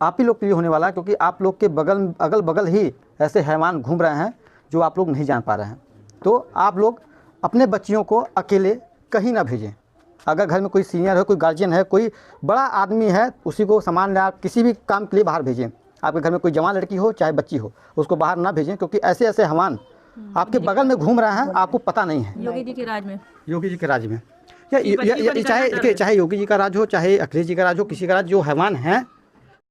आप ही लोग के लिए होने वाला है, क्योंकि आप लोग के अगल बगल ही ऐसे हैवान घूम रहे हैं जो आप लोग नहीं जान पा रहे हैं। तो आप लोग अपने बच्चियों को अकेले कहीं ना भेजें। अगर घर में कोई सीनियर है, कोई गार्जियन है, कोई बड़ा आदमी है, उसी को सामान या किसी भी काम के लिए बाहर भेजें। आपके घर में कोई जवान लड़की हो चाहे बच्ची हो, उसको बाहर ना भेजें, क्योंकि ऐसे ऐसे हैवान आपके बगल में घूम रहे हैं, आपको पता नहीं है। योगी जी के राज में, योगी जी के राज में या चाहे योगी जी का राज हो, चाहे अखिलेश जी का राज हो, किसी का राज, जो हैवान है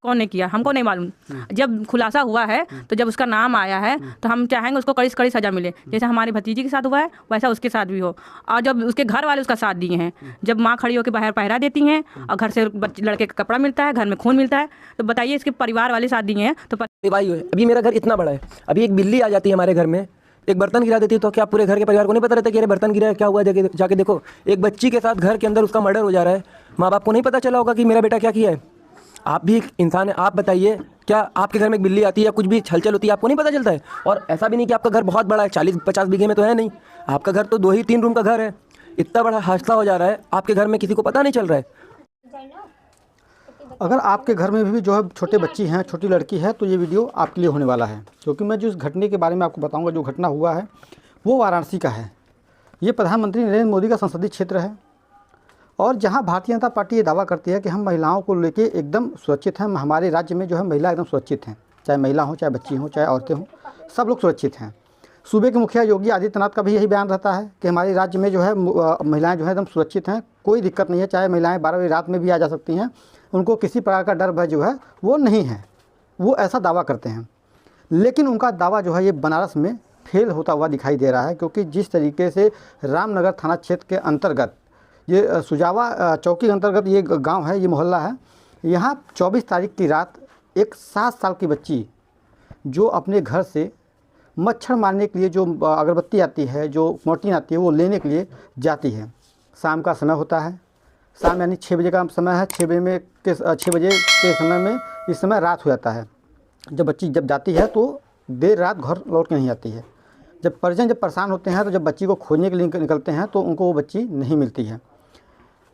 कौन ने किया हमको नहीं मालूम। जब खुलासा हुआ है तो जब उसका नाम आया है तो हम चाहेंगे उसको कड़ी से कड़ी सजा मिले। जैसे हमारी भतीजी के साथ हुआ है वैसा उसके साथ भी हो। और जब उसके घर वाले उसका साथ दिए हैं, जब माँ खड़ी होकर बाहर पहरा देती हैं और घर से लड़के का कपड़ा मिलता है, घर में खून मिलता है, तो बताइए इसके परिवार वाले साथ दिए हैं तो भाई अभी मेरा घर इतना बड़ा है, अभी एक बिल्ली आ जाती है हमारे घर में, एक बर्तन गिरा देती है, तो क्या पूरे घर के परिवार को नहीं पता रहता कि अरे बर्तन गिरा है, क्या हुआ, जाके देखो। एक बच्ची के साथ घर के अंदर उसका मर्डर हो जा रहा है, माँ बाप को नहीं पता चला होगा कि मेरा बेटा क्या किया है। आप भी एक इंसान है, आप बताइए क्या आपके घर में एक बिल्ली आती है या कुछ भी हलचल होती है आपको नहीं पता चलता है। और ऐसा भी नहीं कि आपका घर बहुत बड़ा है, 40-50 बीघे में तो है नहीं, आपका घर तो 2-3 रूम का घर है। इतना बड़ा हादसा हो जा रहा है, आपके घर में किसी को पता नहीं चल रहा है। अगर आपके घर में भी जो है छोटे बच्ची हैं, छोटी लड़की है, तो ये वीडियो आपके लिए होने वाला है, क्योंकि मैं जिस घटने के बारे में आपको बताऊंगा, जो घटना हुआ है वो वाराणसी का है। ये प्रधानमंत्री नरेंद्र मोदी का संसदीय क्षेत्र है, और जहां भारतीय जनता पार्टी ये दावा करती है कि हम महिलाओं को लेके एकदम सुरक्षित हैं, हमारे राज्य में जो है महिला एकदम सुरक्षित हैं, चाहे महिला हो, चाहे बच्ची हो, चाहे औरतें हों, सब लोग सुरक्षित हैं। सूबे के मुखिया योगी आदित्यनाथ का भी यही बयान रहता है कि हमारे राज्य में जो है महिलाएं जो है एकदम सुरक्षित हैं, कोई दिक्कत नहीं है, चाहे महिलाएं 12 बजे रात में भी आ जा सकती हैं, उनको किसी प्रकार का डर भय जो है वो नहीं है। वो ऐसा दावा करते हैं, लेकिन उनका दावा जो है ये बनारस में फेल होता हुआ दिखाई दे रहा है, क्योंकि जिस तरीके से रामनगर थाना क्षेत्र के अंतर्गत, ये सुजावा चौकी के अंतर्गत ये गांव है, ये मोहल्ला है, यहाँ 24 तारीख की रात एक 7 साल की बच्ची जो अपने घर से मच्छर मारने के लिए जो अगरबत्ती आती है, जो मोर्टीन आती है, वो लेने के लिए जाती है। शाम का समय होता है, शाम यानी 6 बजे का समय है। 6 बजे के समय में इस समय रात हो जाता है। जब बच्ची जाती है तो देर रात घर लौट के नहीं आती है। जब परिजन जब परेशान होते हैं तो जब बच्ची को खोजने के लिए निकलते हैं तो उनको वो बच्ची नहीं मिलती है।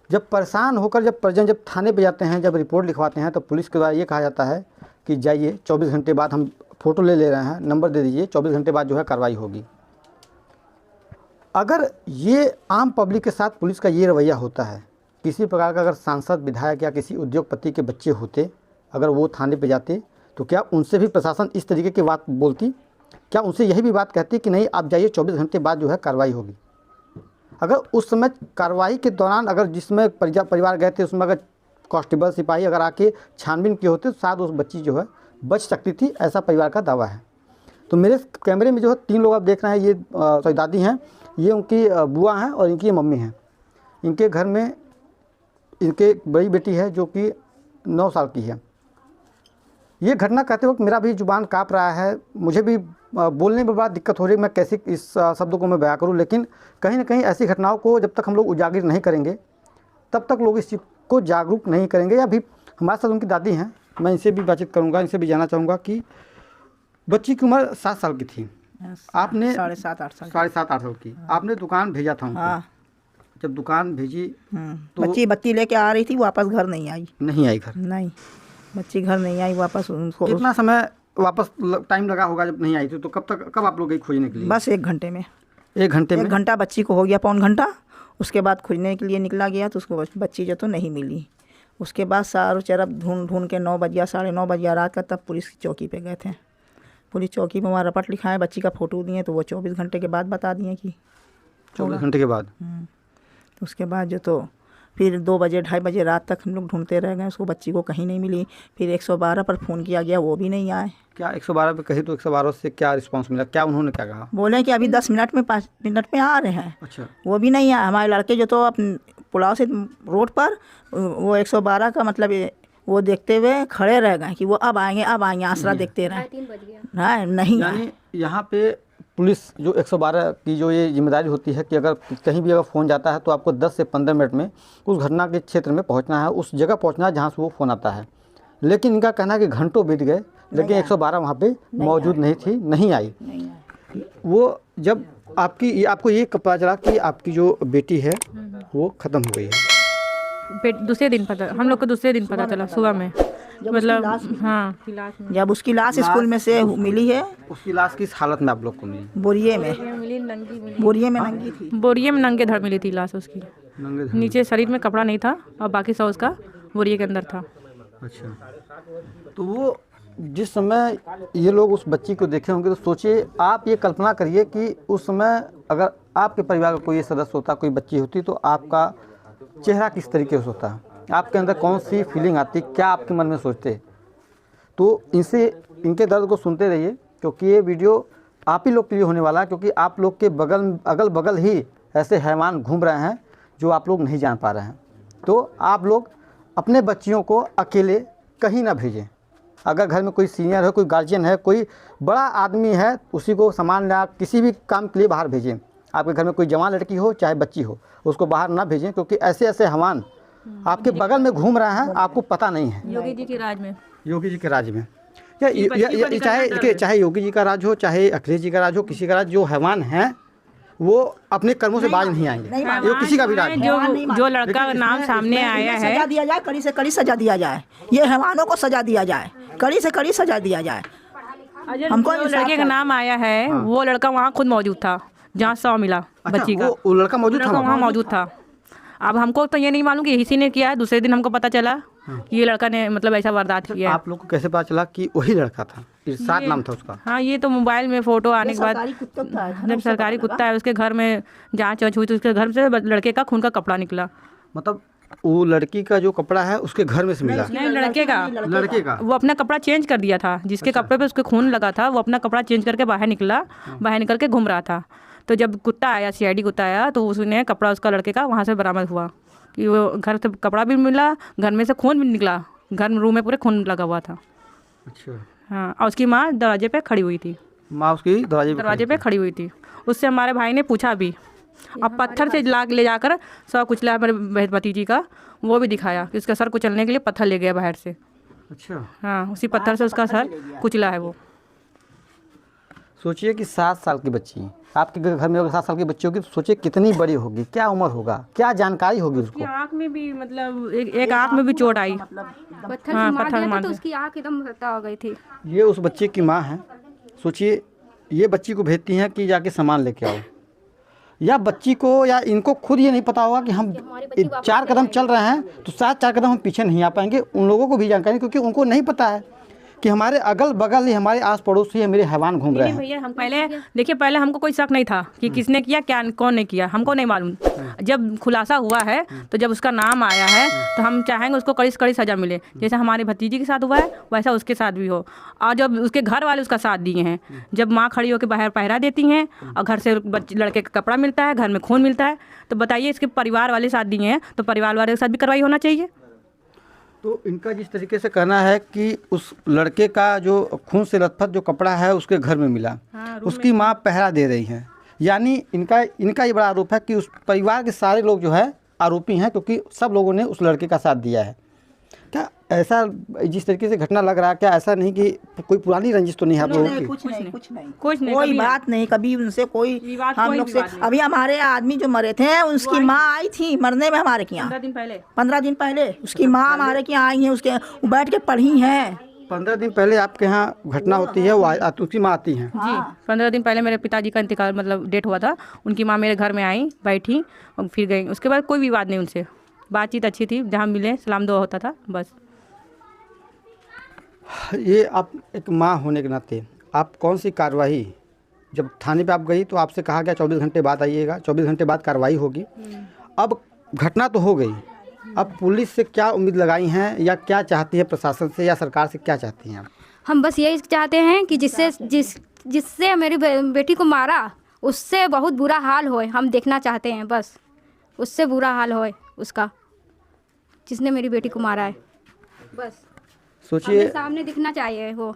जब परेशान होकर जब परिजन जब थाने पे जाते हैं, जब रिपोर्ट लिखवाते हैं, तो पुलिस के द्वारा ये कहा जाता है कि जाइए 24 घंटे बाद हम फ़ोटो ले रहे हैं, नंबर दे दीजिए, 24 घंटे बाद जो है कार्रवाई होगी। अगर ये आम पब्लिक के साथ पुलिस का ये रवैया होता है, किसी प्रकार का अगर सांसद, विधायक या किसी उद्योगपति के बच्चे होते, अगर वो थाने पे जाते, तो क्या उनसे भी प्रशासन इस तरीके की बात बोलती? क्या उनसे यही भी बात कहती कि नहीं आप जाइए 24 घंटे बाद जो है कार्रवाई होगी? अगर उस समय कार्रवाई के दौरान अगर जिसमें परिवार गए थे उसमें अगर कांस्टेबल सिपाही अगर आके छानबीन किए होते तो शायद उस बच्ची जो है बच सकती थी, ऐसा परिवार का दावा है। तो मेरे कैमरे में जो है 3 लोग आप देख रहे हैं, ये दादी हैं, ये उनकी बुआ हैं और इनकी मम्मी हैं। इनके घर में इनके बड़ी बेटी है जो कि 9 साल की है। ये घटना कहते वक्त मेरा भी जुबान काँप रहा है, मुझे भी बोलने में बड़ा दिक्कत हो रही है, मैं कैसे इस शब्दों को मैं बयां करूं। लेकिन कहीं ना कहीं ऐसी घटनाओं को जब तक हम लोग उजागर नहीं करेंगे तब तक लोग इस चीज़ को जागरूक नहीं करेंगे। या भी हमारे साथ उनकी दादी हैं, मैं इनसे भी बातचीत करूंगा, इनसे भी जानना चाहूँगा कि बच्ची की उम्र 7 साल की थी, आपने 7.5-8 साल, 7.5-8 साल की, आपने दुकान भेजा था उनको। हाँ। जब दुकान भेजी तो बच्ची बत्ती लेके आ रही थी, वापस घर नहीं आई घर नहीं, बच्ची घर नहीं आई वापस। उनको कितना समय वापस टाइम लगा होगा जब नहीं आई थी? तो कब आप लोग गई खोजने के लिए? बस 1 घंटे में। 1 घंटे में? 1 घंटा बच्ची को हो गया, पौन घंटा। उसके बाद खोजने के लिए निकला गया तो उसको बच्ची जो तो नहीं मिली। उसके बाद सारों तरफ ढूंढ के 9 बजे 9:30 बजे रात का, तब पुलिस की चौकी पे गए थे। पुलिस चौकी में वहाँ रपट लिखा है, बच्ची का फ़ोटो दिए तो वो 24 घंटे के बाद बता दिए कि 24 घंटे के बाद। तो उसके बाद जो तो फिर 2 बजे 2:30 बजे रात तक हम लोग ढूंढते रह गए, उसको बच्ची को कहीं नहीं मिली। फिर 112 पर फ़ोन किया गया, वो भी नहीं आए। क्या 112 पे कही तो 112 से क्या रिस्पांस मिला? क्या उन्होंने क्या कहा? बोले कि अभी 10 मिनट में 5 मिनट में आ रहे हैं। अच्छा। वो भी नहीं आए। हमारे लड़के जो तो अपने पुलाव से रोड पर वो 112 का मतलब वो देखते हुए खड़े रह गए कि वो अब आएंगे आसरा देखते रहे। 3 बज गया। नहीं यानी यहाँ पे पुलिस जो 112 की जो ये जिम्मेदारी होती है कि अगर कहीं भी अगर फ़ोन जाता है तो आपको 10 से 15 मिनट में उस घटना के क्षेत्र में पहुँचना है, उस जगह पहुँचना है जहाँ से वो फ़ोन आता है। लेकिन इनका कहना है कि घंटों बीत गए, लेकिन 112 वहाँ पे मौजूद नहीं थी, नहीं आई। वो जब आपको ये पता चला कि आपकी जो बेटी है वो ख़त्म हो गई है, दूसरे दिन पता, हम लोग को दूसरे दिन पता चला सुबह में। मतलब हाँ जब उसकी लाश स्कूल में से मिली है, उसकी लाश किस हालत में आप लोग को मिली? बोरिए में नंगी थी। बोरिये में नंगे धड़ मिली थी लाश उसकी। नंगे धड़। नीचे शरीर में कपड़ा नहीं था और बाकी सब उसका बोरिये के अंदर था। अच्छा, तो वो जिस समय ये लोग उस बच्ची को देखे होंगे तो सोचिए, आप ये कल्पना करिए कि उस समय अगर आपके परिवार का कोई सदस्य होता, कोई बच्ची होती, तो आपका चेहरा किस तरीके से होता, आपके अंदर कौन सी फीलिंग आती, क्या आपके मन में सोचते। तो इनके दर्द को सुनते रहिए, क्योंकि ये वीडियो आप ही लोग के लिए होने वाला है, क्योंकि आप लोग के अगल बगल ही ऐसे हैवान घूम रहे हैं जो आप लोग नहीं जान पा रहे हैं। तो आप लोग अपने बच्चियों को अकेले कहीं ना भेजें। अगर घर में कोई सीनियर है, कोई गार्जियन है, कोई बड़ा आदमी है, उसी को सामान या किसी भी काम के लिए बाहर भेजें। आपके घर में कोई जवान लड़की हो चाहे बच्ची हो, उसको बाहर ना भेजें, क्योंकि ऐसे ऐसे हैवान आपके बगल में घूम रहे हैं, आपको पता नहीं है। योगी जी के राज में, योगी जी के राज में चाहे योगी जी का राज हो, चाहे अखिलेश जी का राज हो, किसी का राज, जो हैवान हैं वो अपने कर्मों से बाज नहीं आएंगे। ये किसी का भी राज है। जो लड़का का नाम सामने आया है, सजा दिया जाए, कड़ी से कड़ी सजा दिया जाए, ये हैवानों को सजा दिया जाए, कड़ी से कड़ी सजा दिया जाए। हमको जो लड़के का नाम आया है वो लड़का वहाँ खुद मौजूद था जहाँ शव मिला बच्ची का। वो लड़का मौजूद था वहाँ मौजूद था। अब हमको तो ये नहीं मालूम कि इसी ने किया है। दूसरे दिन हमको पता चला कि ये लड़का ने मतलब ऐसा वारदात किया है। आप लोग को कैसे पता चला कि वही लड़का था? इरशाद नाम था उसका। हाँ, ये तो मोबाइल में फोटो आने के बाद जब सरकारी कुत्ता है, उसके घर में जांच हुई तो उसके घर से लड़के का खून का कपड़ा निकला। मतलब वो लड़की का जो कपड़ा है उसके घर में से मिला? नहीं, लड़के का वो वो अपना कपड़ा चेंज कर दिया था। जिसके कपड़े पे उसके खून लगा था वो अपना कपड़ा चेंज करके बाहर निकला, बाहर निकल के घूम रहा था। तो जब कुत्ता आया, CID कुत्ता आया, तो उसने कपड़ा उसका लड़के का वहाँ से बरामद हुआ कि वो घर से कपड़ा भी मिला, घर में से खून भी निकला, घर में रूम में पूरे खून लगा हुआ था। अच्छा। हाँ, और उसकी माँ दरवाजे पे खड़ी हुई थी। माँ उसकी दरवाजे पे खड़ी हुई थी। उससे हमारे भाई ने पूछा भी, अब पत्थर से ले जाकर सौ कुचला मेरे भतीजी का वो भी दिखाया कि उसका सर कुचलने के लिए पत्थर ले गया बाहर से। अच्छा। हाँ, उसी पत्थर से उसका सर कुचला है। वो सोचिए कि 7 साल की बच्ची आपके घर में अगर 7 साल की बच्ची होगी तो सोचिए कितनी बड़ी होगी, क्या उम्र होगा, क्या जानकारी होगी उसको। आँख में भी मतलब एक आँख में भी चोट आई। पत्थर से मार दिया था तो उसकी आँख एकदम सत्ता हो गई थी। ये उस बच्चे की माँ है। सोचिए, ये बच्ची को भेजती हैं कि जाके सामान लेके आओ, या बच्ची को या इनको खुद ये नहीं पता होगा कि हम 4 कदम चल रहे हैं तो शायद 4 कदम हम पीछे नहीं आ पाएंगे। उन लोगों को भी जानकारी, क्योंकि उनको नहीं पता है कि हमारे अगल बगल ही, हमारे आस पड़ोस ही मेरे हैवान घूम रहे हैं। भैया, हम पहले हमको कोई शक नहीं था कि किसने किया, क्या कौन ने किया, हमको नहीं मालूम। जब खुलासा हुआ है तो जब उसका नाम आया है तो हम चाहेंगे उसको कड़ी से कड़ी सजा मिले। जैसे हमारी भतीजी के साथ हुआ है वैसा उसके साथ भी हो। और जब उसके घर वाले उसका साथ दिए हैं, जब माँ खड़ी होकर बाहर पहरा देती हैं और घर से लड़के का कपड़ा मिलता है, घर में खून मिलता है, तो बताइए इसके परिवार वाले साथ दिए हैं तो परिवार वाले के साथ भी कार्रवाई होना चाहिए। तो इनका जिस तरीके से कहना है कि उस लड़के का जो खून से लथपथ जो कपड़ा है उसके घर में मिला, उसकी माँ पहरा दे रही है, यानी इनका ये बड़ा आरोप है कि उस परिवार के सारे लोग जो है आरोपी हैं, क्योंकि सब लोगों ने उस लड़के का साथ दिया है। क्या ऐसा जिस तरीके से घटना लग रहा है, क्या ऐसा नहीं कि कोई पुरानी रंजिश तो नहीं है आप लोगों की? कुछ नहीं, कोई बात नहीं, कभी उनसे कोई हम लोग से। अभी हमारे आदमी जो मरे थे उसकी माँ आई थी मरने में हमारे यहाँ 15 दिन पहले उसकी माँ हमारे यहाँ आई है, उसके बैठ के पढ़ी हैं। 15 दिन पहले आपके यहाँ घटना होती है, वो उसकी माँ आती हैं? जी, 15 दिन पहले मेरे पिताजी का इंतकाल मतलब डेट हुआ था, उनकी माँ मेरे घर में आई, बैठी और फिर गई। उसके बाद कोई विवाद नहीं, उनसे बातचीत अच्छी थी, जहाँ मिले सलाम दुआ होता था बस। ये आप एक माँ होने के नाते आप कौन सी कार्रवाई, जब थाने पे आप गई तो आपसे कहा गया 24 घंटे बाद आइएगा, 24 घंटे बाद कार्रवाई होगी। अब घटना तो हो गई, अब पुलिस से क्या उम्मीद लगाई हैं या क्या चाहती है प्रशासन से या सरकार से, क्या चाहती हैं आप? हम बस यही चाहते हैं कि जिससे मेरी बेटी को मारा उससे बहुत बुरा हाल होए, हम देखना चाहते हैं बस, उससे बुरा हाल होए उसका, जिसने मेरी बेटी को मारा है। बस सोचिए, सामने दिखना चाहिए वो,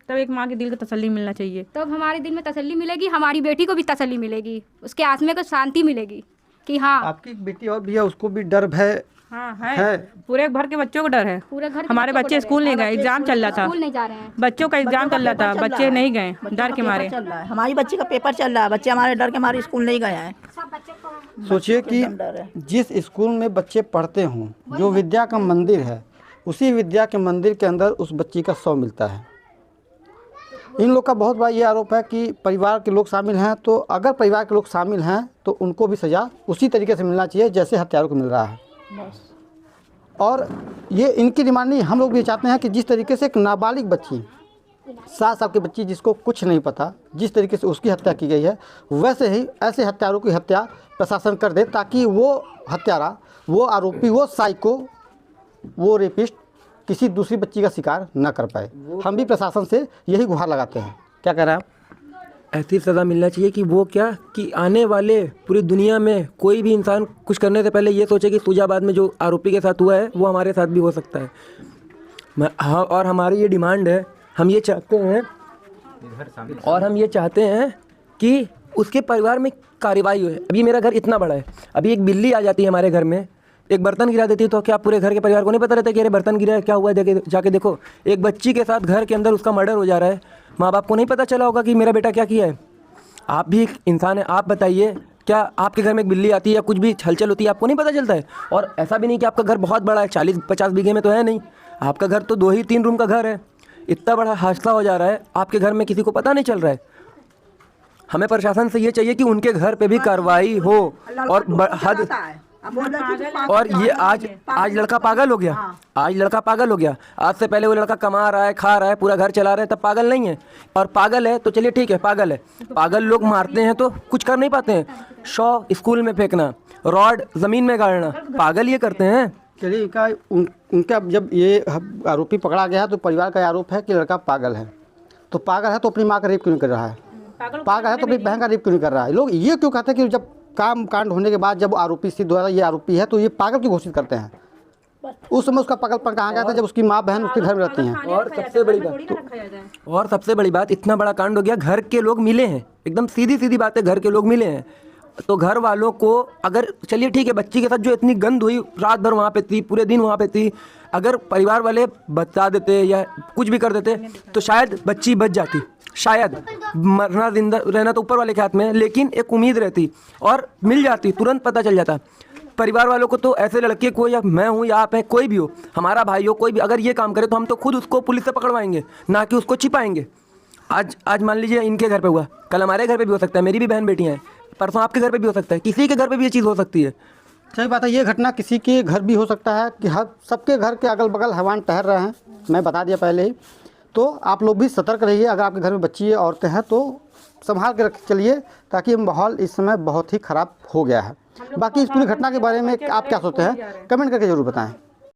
तब एक माँ के दिल को तसल्ली मिलना चाहिए। तब हमारे दिल में तसल्ली मिलेगी, हमारी बेटी को भी तसल्ली मिलेगी, उसके आत्मा को शांति मिलेगी कि हाँ आपकी बेटी और भी है, उसको भी डर है। हाँ है। पूरे घर के बच्चों को डर है। पूरे घर हमारे बच्चे स्कूल नहीं गए, एग्जाम चल रहा था, स्कूल नहीं जा रहे हैं, बच्चों का एग्जाम चल रहा था, बच्चे नहीं गए डर के मारे। हमारी बच्ची का पेपर चल रहा है, बच्चे हमारे डर के मारे स्कूल नहीं गए हैं। सोचिए कि जिस स्कूल में बच्चे पढ़ते हों, जो विद्या का मंदिर है, उसी विद्या के मंदिर के अंदर उस बच्ची का शव मिलता है। इन लोग का बहुत बड़ा ये आरोप है कि परिवार के लोग शामिल हैं, तो अगर परिवार के लोग शामिल हैं तो उनको भी सज़ा उसी तरीके से मिलना चाहिए जैसे हत्यारों को मिल रहा है। और ये इनकी डिमांड नहीं, हम लोग भी चाहते हैं कि जिस तरीके से एक नाबालिग बच्ची, 7 साल की बच्ची जिसको कुछ नहीं पता, जिस तरीके से उसकी हत्या की गई है, वैसे ही ऐसे हत्यारों की हत्या प्रशासन कर दे, ताकि वो हत्यारा, वो आरोपी, वो साइको, वो रेपिस्ट किसी दूसरी बच्ची का शिकार न कर पाए। हम भी प्रशासन से यही गुहार लगाते हैं। क्या कह रहे हैं आप? ऐसी सज़ा मिलना चाहिए कि वो क्या कि आने वाले पूरी दुनिया में कोई भी इंसान कुछ करने से पहले ये सोचे कि फैजाबाद में जो आरोपी के साथ हुआ है वो हमारे साथ भी हो सकता है। हाँ, और हमारी ये डिमांड है, हम ये चाहते हैं कि उसके परिवार में कार्रवाई हो। अभी मेरा घर इतना बड़ा है, अभी एक बिल्ली आ जाती है हमारे घर में, एक बर्तन गिरा देती है, तो क्या पूरे घर के परिवार को नहीं पता रहता कि अरे बर्तन गिरा है, क्या हुआ है, जाके देखो। एक बच्ची के साथ घर के अंदर उसका मर्डर हो जा रहा है, माँ बाप को नहीं पता चला होगा कि मेरा बेटा क्या किया है। आप भी एक इंसान है, आप बताइए, क्या आपके घर में एक बिल्ली आती है या कुछ भी हलचल होती है आपको नहीं पता चलता है? और ऐसा भी नहीं कि आपका घर बहुत बड़ा है, 40-50 बीघे में तो है नहीं, आपका घर तो 2 ही 3 रूम का घर है। इतना बड़ा हादसा हो जा रहा है, आपके घर में किसी को पता नहीं चल रहा है। हमें प्रशासन से ये चाहिए कि उनके घर पे भी कार्रवाई हो। और ये आज लड़का पागल हो गया, आज लड़का पागल हो गया। आज से पहले वो लड़का कमा रहा है, खा रहा है, पूरा घर चला रहा है, तब पागल नहीं है। और पागल है तो चलिए ठीक है, पागल है, पागल लोग मारते हैं तो कुछ कर नहीं पाते हैं। शौ स्कूल में फेंकना, रॉड ज़मीन में गाड़ना, पागल ये करते हैं। चलिए, उनका जब ये आरोपी पकड़ा गया तो परिवार का आरोप है कि लड़का पागल है। तो पागल है तो अपनी माँ का रेप क्यों नहीं कर रहा है? पागल है तो अपनी बहन का रेप क्यों नहीं कर रहा है? लोग ये क्यों कहते हैं कि जब काम कांड होने के बाद जब आरोपी सिद्ध हुआ ये आरोपी है तो ये पागल क्यों घोषित करते हैं? उस समय उसका पागलपन कहाँ गया था जब उसकी माँ बहन उसके घर में रहती हैं? और सबसे बड़ी बात, इतना बड़ा कांड हो गया, घर के लोग मिले हैं, एकदम सीधी सीधी बात है, घर के लोग मिले हैं। तो घर वालों को अगर, चलिए ठीक है, बच्ची के साथ जो इतनी गंद हुई, रात भर वहाँ पे थी, पूरे दिन वहाँ पे थी, अगर परिवार वाले बता देते या कुछ भी कर देते तो शायद बच्ची बच जाती, शायद। मरना जिंदा रहना तो ऊपर वाले के हाथ में है, लेकिन एक उम्मीद रहती और मिल जाती, तुरंत पता चल जाता। परिवार वालों को तो ऐसे लड़के को, या मैं हूँ या आप हैं, कोई भी हो, हमारा भाई हो, कोई भी अगर ये काम करे तो हम तो खुद उसको पुलिस से पकड़वाएंगे, ना कि उसको छिपाएंगे। आज मान लीजिए इनके घर पे हुआ, कल हमारे घर पे भी हो सकता है, मेरी भी बहन बेटियाँ हैं, परसों आपके घर पे भी हो सकता है, किसी के घर पे भी ये चीज़ हो सकती है। सही बात है, ये घटना किसी के घर भी हो सकता है कि हर सबके घर के अगल बगल हैवान टहल रहे हैं, मैं बता दिया पहले ही। तो आप लोग भी सतर्क रहिए, अगर आपके घर में बच्ची है, औरतें हैं, तो संभाल के चलिए, ताकि माहौल इस समय बहुत ही ख़राब हो गया है। बाकी इस पूरी घटना के बारे में आप क्या सोचते हैं, कमेंट करके ज़रूर बताएं।